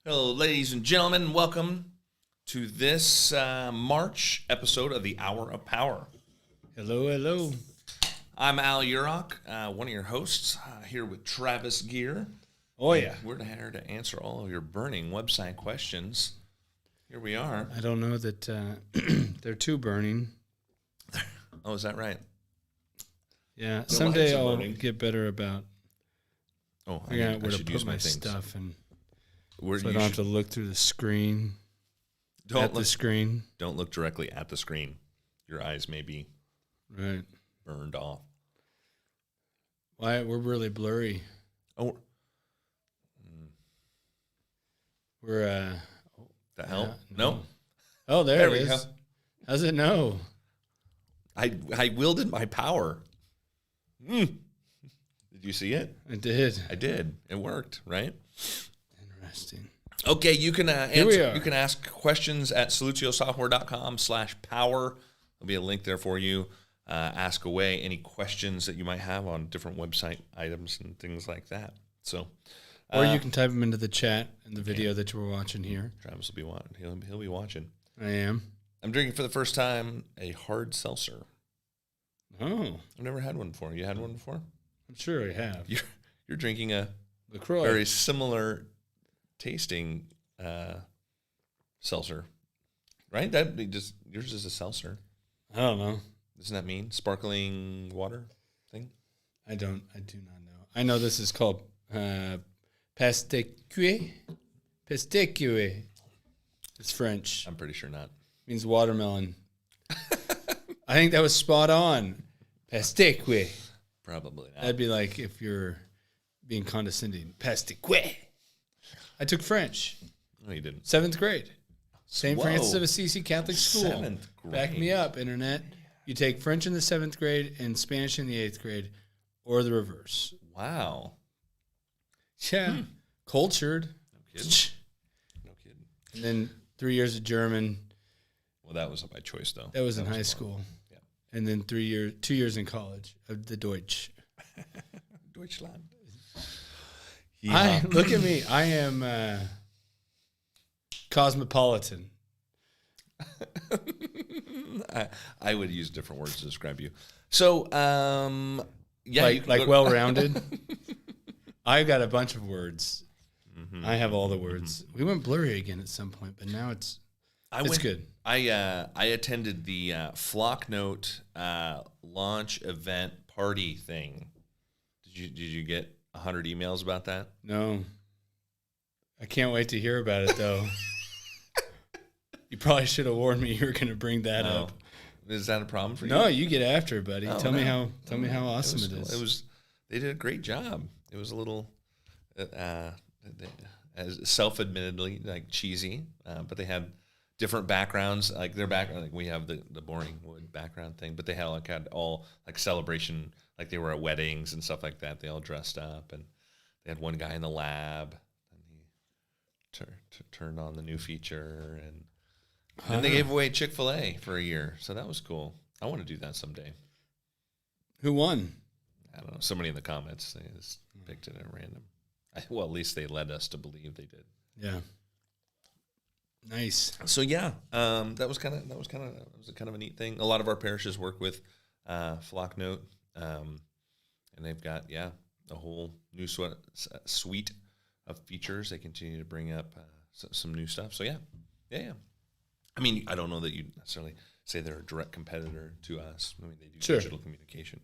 Hello, ladies and gentlemen. Welcome to this March episode of the Hour of Power. Hello. I'm Al Urach, one of your hosts, here with Travis Gear. Oh, yeah. We're here to answer all of your burning website questions. Here we are. I don't know that they're too burning. Oh, is that right? Yeah, someday I'll burning. get better about figuring out where to put my stuff and so I don't have to look through the screen. The screen. Don't look directly at the screen. Your eyes may be burned off. Why? We're really blurry. Oh. We're the hell? No. Oh, there it we is. Go. How's it know? I wielded my power. Did you see it? I did. I did. It worked, right? Interesting. Okay, you can Here we are. You can ask questions at solutiosoftware.com/power. There'll be a link there for you. Ask away any questions that you might have on different website items and things like that. So, or you can type them into the chat in the video that you were watching here. Travis will be watching. He'll be watching. I am. I'm drinking for the first time a hard seltzer. Oh, I've never had one before. You had one before? I'm sure I have. You're drinking a LaCroix. Very similar tasting seltzer, right? Yours is a seltzer. I don't know. Doesn't that mean sparkling water thing? I do not know. I know this is called pastécué. Pastécué. It's French. I'm pretty sure not. It means watermelon. I think that was spot on. Pastécué. Probably not. That'd be like if you're being condescending. Pastécué. I took French. No, you didn't. 7th grade. St. Whoa. Francis of Assisi Catholic School. 7th grade. Back me up, Internet. You take French in the 7th grade and Spanish in the 8th grade, or the reverse. Wow. Yeah. Cultured. No kidding. No kidding. And then 3 years of German. Well, that was by choice, though. That was in high school. Yeah. And then 2 years in college of the Deutsch. Deutschland. Look at me. I am cosmopolitan. I would use different words to describe you. So, yeah. Like well-rounded. I got a bunch of words. Mm-hmm. I have all the words. We went blurry again at some point, but now it's good. I attended the Flocknote launch event party thing. Did you get 100 emails about that? No. I can't wait to hear about it, though. You probably should have warned me you were going to bring that up. Is that a problem for you? No, you get after it, buddy. Tell me how awesome it is. They did a great job. It was a little as self-admittedly like cheesy, but they had different backgrounds. Like their background, like we have the boring wood background thing, but they had all celebration, like they were at weddings and stuff like that. They all dressed up, and they had one guy in the lab, and he turned on the new feature, and then they gave away Chick-fil-A for a year, so that was cool. I want to do that someday. Who won? I don't know. Somebody in the comments, they just picked it at random. Well, at least they led us to believe they did. Yeah. Nice. So yeah, that was kind of a neat thing. A lot of our parishes work with Flocknote, and they've got a whole new suite of features. They continue to bring up some new stuff. So yeah. I mean, I don't know that you'd necessarily say they're a direct competitor to us. I mean, they do digital communication,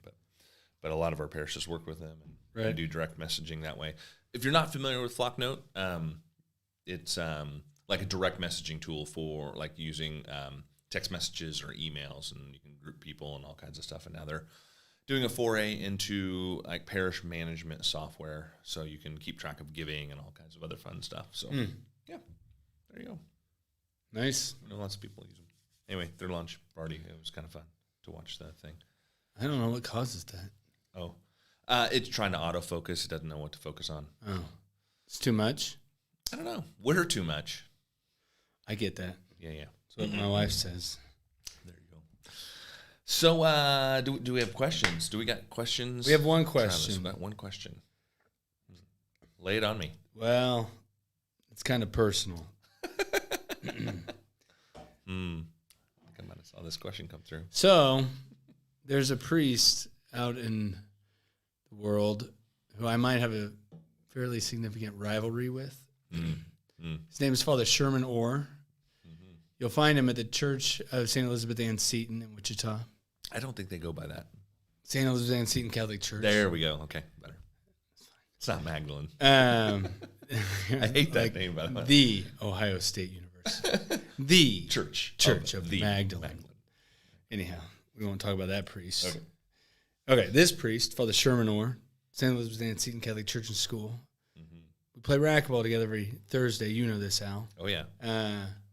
but a lot of our parishes work with them and do direct messaging that way. If you're not familiar with Flocknote, it's like a direct messaging tool for like using text messages or emails, and you can group people and all kinds of stuff. And now they're doing a foray into like parish management software, so you can keep track of giving and all kinds of other fun stuff. So yeah, there you go. Nice. I know lots of people use them. Anyway, their launch party, it was kind of fun to watch that thing. I don't know what causes that. Oh, it's trying to autofocus. It doesn't know what to focus on. Oh, it's too much? I don't know. We're too much. I get that. Yeah. That's what my wife says. There you go. So, do we have questions? Do we got questions? We have one question. Travis, we got one question. Lay it on me. Well, It's kind of personal. I think I might have saw this question come through. So, there's a priest out in the world who I might have a fairly significant rivalry with. His name is Father Sherman Orr. You'll find him at the Church of St. Elizabeth Ann Seton in Wichita. I don't think they go by that. St. Elizabeth Ann Seton Catholic Church. There we go. Okay, better. It's not Magdalene. I hate that name, by the way. The Ohio State University. The Church of the Magdalene. Anyhow, we won't talk about that priest. Okay, this priest, Father Sherman Orr, St. Elizabeth Ann Seton Catholic Church and School. We play racquetball together every Thursday. You know this, Al. Oh, yeah.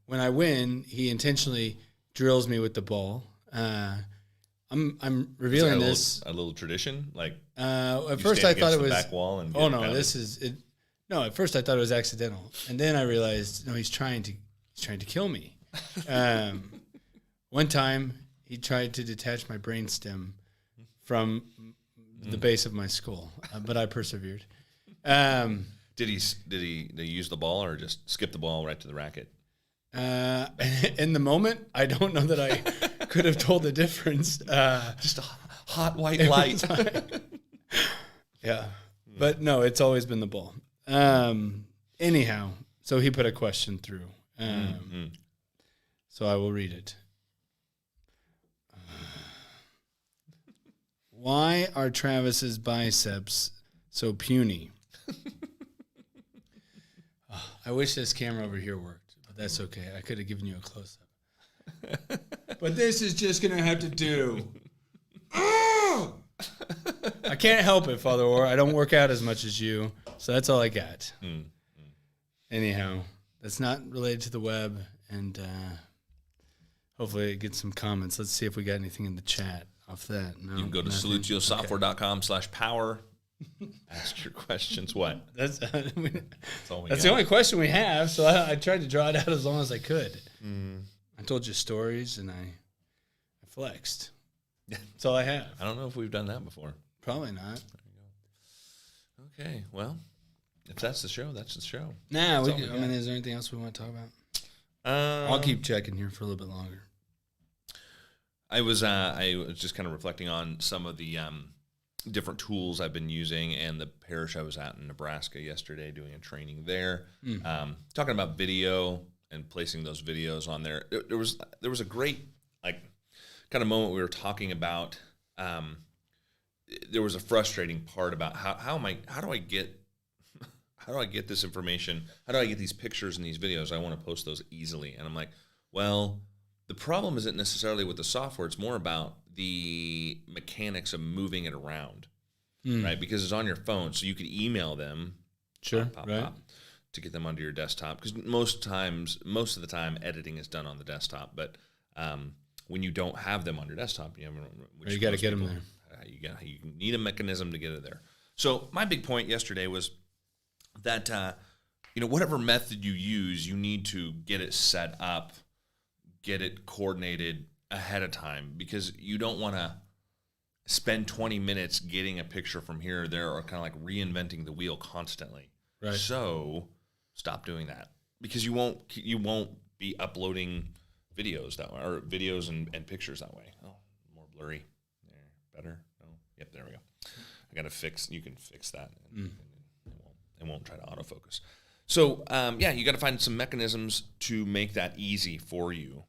When I win, he intentionally drills me with the ball. I'm revealing this. A little tradition? Like, at first I thought it was back wall and oh no, this is it. No, at first I thought it was accidental, and then I realized no, he's trying to kill me. One time he tried to detach my brainstem from the base of my skull, but I persevered. Did he use the ball or just skip the ball right to the racket? In the moment, I don't know that I could have told the difference. Just a hot white light. Yeah, but no, it's always been the ball. Anyhow, so he put a question through. So I will read it. Why are Travis's biceps so puny? I wish this camera over here worked, but that's okay. I could have given you a close-up. But this is just going to have to do. I can't help it, Father Orr. I don't work out as much as you, so that's all I got. Anyhow, that's not related to the web, and hopefully it gets some comments. Let's see if we got anything in the chat off that. No, you can go to salutiosoftware.com/power. Ask your questions. What? That's all we that's got. the only question we have, so I tried to draw it out as long as I could. I told you stories, and I flexed. That's all I have. I don't know if we've done that before. Probably not. Okay, well, if that's the show, that's the show. Nah, is there anything else we want to talk about? I'll keep checking here for a little bit longer. I was just kind of reflecting on some of the different tools I've been using, and the parish I was at in Nebraska yesterday doing a training there, talking about video and placing those videos on there. There was a great kind of moment we were talking about. There was a frustrating part about how do I get this information? How do I get these pictures and these videos? I want to post those easily, and I'm like, well, the problem isn't necessarily with the software. It's more about the mechanics of moving it around, right? Because it's on your phone, so you could email them, pop, to get them onto your desktop. Because most of the time, editing is done on the desktop. But when you don't have them on your desktop, you got to get them there. You need a mechanism to get it there. So my big point yesterday was that whatever method you use, you need to get it set up, get it coordinated ahead of time, because you don't want to spend 20 minutes getting a picture from here or there, or kind of like reinventing the wheel constantly. Right. So stop doing that, because you won't be uploading videos that way, or videos and pictures that way. Oh, more blurry. There, better. Oh, yep, there we go. I got to fix. You can fix that. It won't try to autofocus. So you got to find some mechanisms to make that easy for you.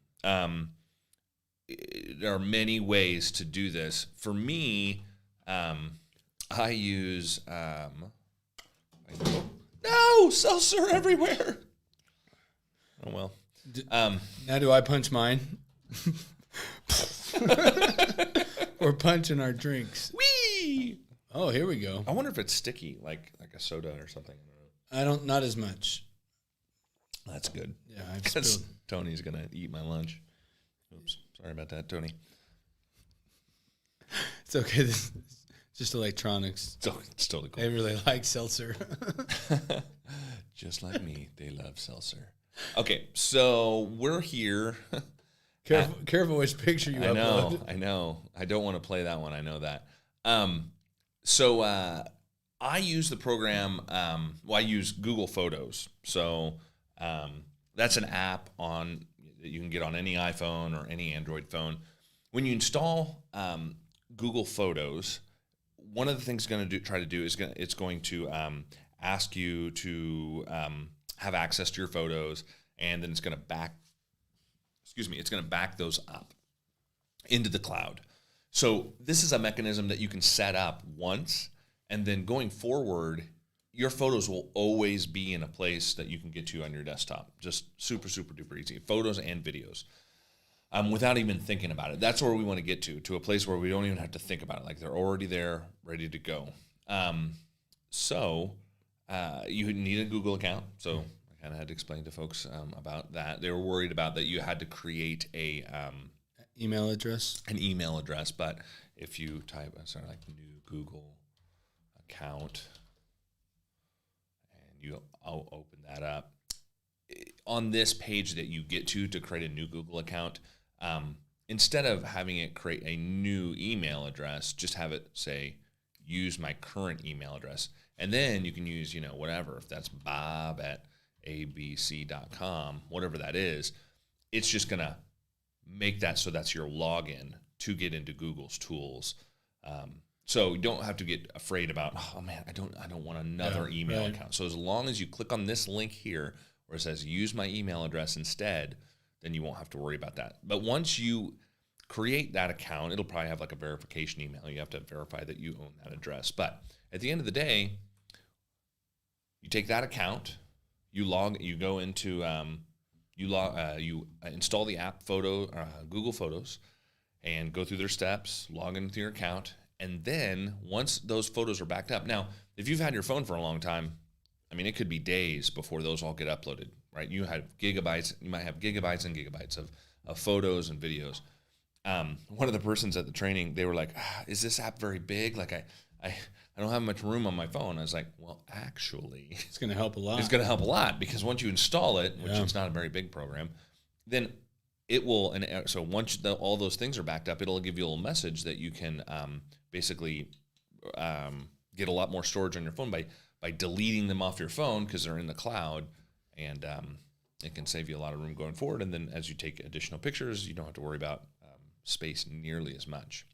There are many ways to do this. For me, I use seltzer everywhere. Oh well. Now do I punch mine? We're punching our drinks. Whee! Oh, here we go. I wonder if it's sticky, like a soda or something. Not as much. That's good. Yeah, I've spilled. Tony's gonna eat my lunch. Oops, sorry about that, Tony. It's okay. This is just electronics. It's totally cool. They really like seltzer. Just like me, they love seltzer. Okay, so we're here. Careful which picture you upload. I know. I don't want to play that one. I know that. So I use the program. I use Google Photos. So that's an app that you can get on any iPhone or any Android phone. When you install Google Photos, one of the things it's going to ask you to have access to your photos, and then it's going to back those up into the cloud. So this is a mechanism that you can set up once, and then going forward, your photos will always be in a place that you can get to on your desktop. Just super, super duper easy. Photos and videos. Without even thinking about it. That's where we want to get to a place where we don't even have to think about it. Like they're already there, ready to go. So you need a Google account. So I kind of had to explain to folks about that. They were worried about that you had to create an email address. But if you type, new Google account, and I'll open that up. On this page that you get to create a new Google account, instead of having it create a new email address, just have it say, use my current email address. And then you can use, whatever, if that's bob@abc.com, whatever that is, it's just going to make that so that's your login to get into Google's tools. So you don't have to get afraid about, oh man, I don't want another email account. So as long as you click on this link here where it says use my email address instead, then you won't have to worry about that. But once you create that account, it'll probably have like a verification email. You have to verify that you own that address. But at the end of the day, you take that account, you go into, you install the app Google Photos, and go through their steps, log into your account. And then once those photos are backed up, now, if you've had your phone for a long time, it could be days before those all get uploaded, right? You might have gigabytes and gigabytes of photos and videos. One of the persons at the training, they were like, is this app very big? Like I don't have much room on my phone. I was like, well, actually, it's going to help a lot. It's going to help a lot because once you install it, which is not a very big program, then it will. And so once all those things are backed up, it'll give you a little message that you can basically get a lot more storage on your phone by deleting them off your phone because they're in the cloud, and it can save you a lot of room going forward. And then as you take additional pictures, you don't have to worry about space nearly as much.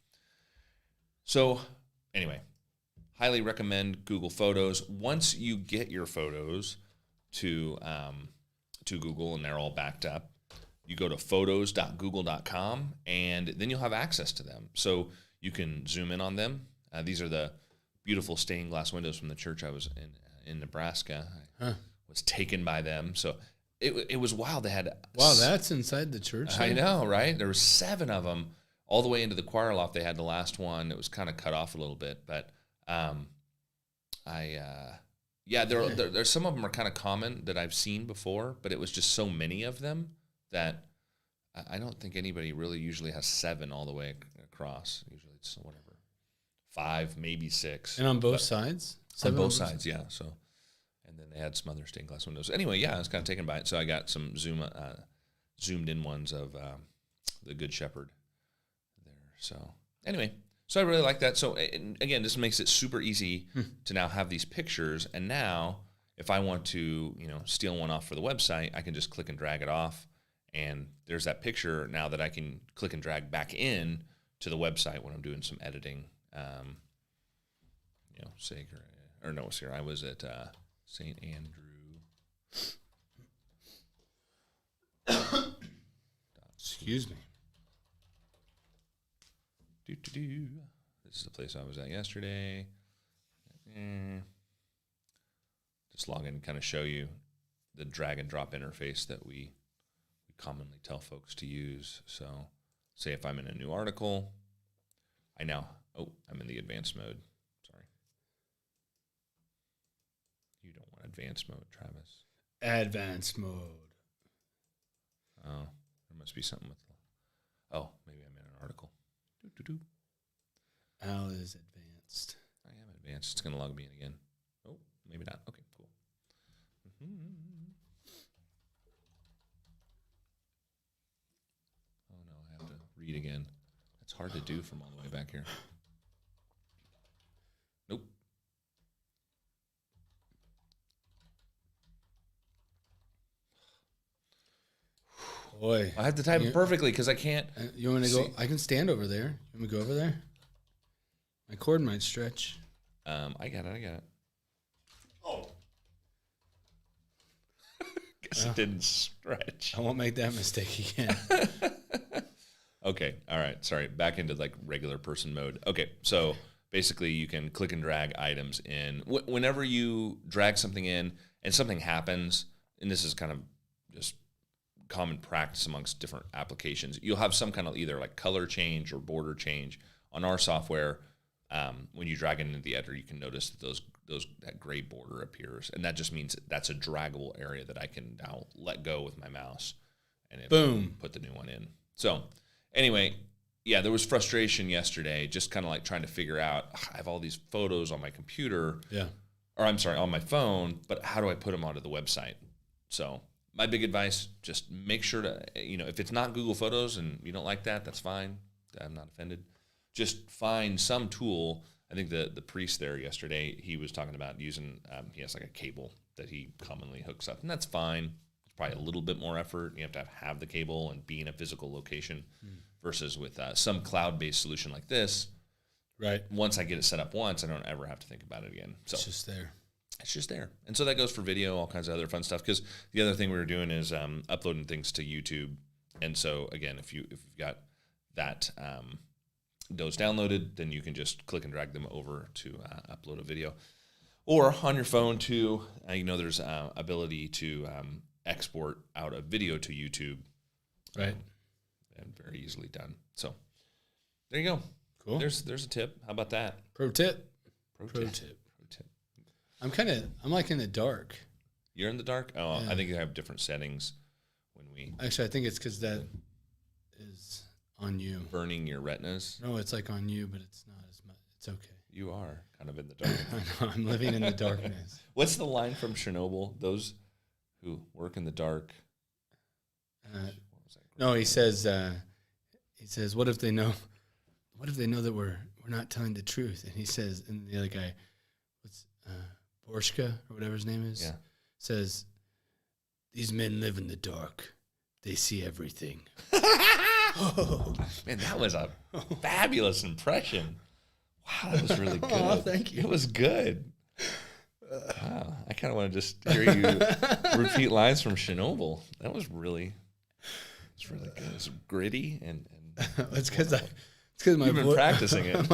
So anyway, highly recommend Google Photos. Once you get your photos to Google and they're all backed up, you go to photos.google.com, and then you'll have access to them. So you can zoom in on them. These are the beautiful stained glass windows from the church I was in Nebraska. I was taken by them. So it was wild. They had that's inside the church. I know, right? There were 7 of them all the way into the choir loft. They had the last one. It was kind of cut off a little bit, but there's some of them are kind of common that I've seen before, but it was just so many of them that I don't think anybody really usually has 7 all the way across. Usually it's whatever. 5, maybe 6. And on both sides? On both sides, yeah. So, and then they had some other stained glass windows. Anyway, yeah, I was kind of taken by it. So I got some zoomed in ones of the Good Shepherd there. So anyway, so I really like that. So again, this makes it super easy to now have these pictures. And now if I want to, steal one off for the website, I can just click and drag it off. And there's that picture now that I can click and drag back in to the website when I'm doing some editing. I was at St. Andrew. Excuse me. This is the place I was at yesterday. Just log in and kind of show you the drag and drop interface that we commonly tell folks to use. So say if I'm in a new article, I'm in the advanced mode. Sorry. You don't want advanced mode, Travis. Advanced mode. Oh, there must be something with... maybe I'm in an article. Al is advanced. I am advanced. It's going to log me in again. Oh, maybe not. Okay, cool. Oh, no, I have to read again. That's hard to do from all the way back here. Nope. Boy. I have to type it perfectly because I can't. You want me to go? I can stand over there. You want me to go over there? My cord might stretch. I got it. Oh. Guess it didn't stretch. I won't make that mistake again. Okay. All right. Sorry. Back into like regular person mode. Okay. So basically you can click and drag items in. Whenever you drag something in and something happens, and this is kind of just common practice amongst different applications, you'll have some kind of either like color change or border change. On our software, when you drag it into the editor, you can notice that that gray border appears, and that just means that's a draggable area that I can now let go with my mouse, and boom, put the new one in. So anyway, yeah, there was frustration yesterday, just kind of like trying to figure out. I have all these photos on my computer, or I'm sorry, on my phone, but how do I put them onto the website? So my big advice: just make sure to, if it's not Google Photos and you don't like that, that's fine. I'm not offended. Just find some tool. I think the priest there yesterday, he was talking about using, he has like a cable that he commonly hooks up, and that's fine. It's probably a little bit more effort. You have to have the cable and be in a physical location versus with some cloud-based solution like this. Right. Once I get it set up once, I don't ever have to think about it again. So it's just there. It's just there. And so that goes for video, all kinds of other fun stuff. Because the other thing we were doing is uploading things to YouTube. And so, again, if you've got that those downloaded, then you can just click and drag them over to upload a video. Or on your phone, too, there's ability to export out a video to YouTube. Right. And very easily done. So there you go. Cool. There's a tip. How about that? Pro tip. I'm like in the dark. You're in the dark? Oh, Yeah. I think you have different settings when we... Actually, I think it's because that is on you. Burning your retinas? No, it's like on you, but it's not as much. It's okay. You are kind of in the dark. I know, I'm living in the darkness. What's the line from Chernobyl? Those who work in the dark... No, he says, what if they know that we're not telling the truth? And he says, and the other guy, Borshka or whatever his name is, says, these men live in the dark. They see everything. Oh, man, that was a fabulous impression. Wow, that was really good. Oh, thank you. It was good. Wow, I kind of want to just hear you repeat lines from Chernobyl. That was really... It's really good. It's gritty and it's because my you've been practicing it.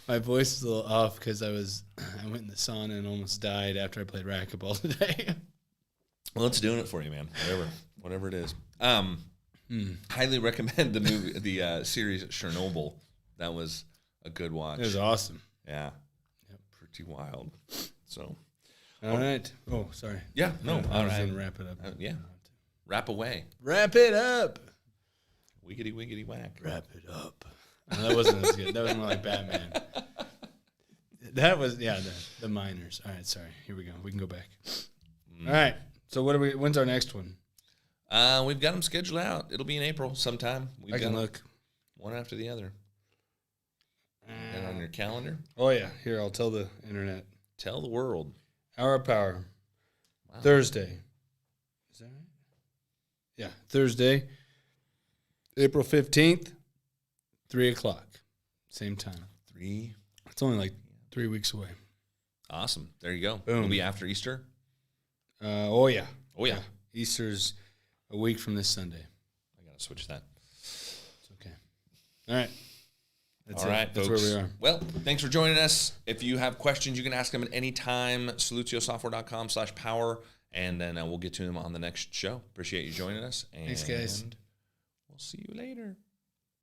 My voice is a little off because I went in the sauna and almost died after I played racquetball today. Well, it's doing it for you, man. Whatever it is. Highly recommend the series Chernobyl. That was a good watch. It was awesome. Yeah. Yep. Pretty wild. So. All right. Oh, sorry. Yeah. No. I was going to wrap it up. Yeah. Wrap away. Wrap it up. Wiggity, wiggity, whack. Wrap it up. No, that wasn't as good. That was more like Batman. That was, the miners. All right, sorry. Here we go. We can go back. All right. So when's our next one? We've got them scheduled out. It'll be in April sometime. I can look. One after the other. And on your calendar? Oh, yeah. Here, I'll tell the internet. Tell the world. Hour of Power. Wow. Thursday. Is that right? Yeah, Thursday, April 15th, 3 o'clock. Same time. 3. It's only like 3 weeks away. Awesome. There you go. Boom. It'll be after Easter? Oh, yeah. Oh, yeah. Easter's a week from this Sunday. I got to switch that. It's okay. All right. That's all right, That's folks. where we are. Well, thanks for joining us. If you have questions, you can ask them at any time. SolutioSoftware.com/power. And then we'll get to them on the next show. Appreciate you joining us. And thanks, guys. We'll see you later.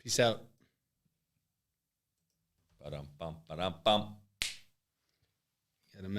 Peace out. Ba-dum-bum, ba-dum-bum. Got a mess.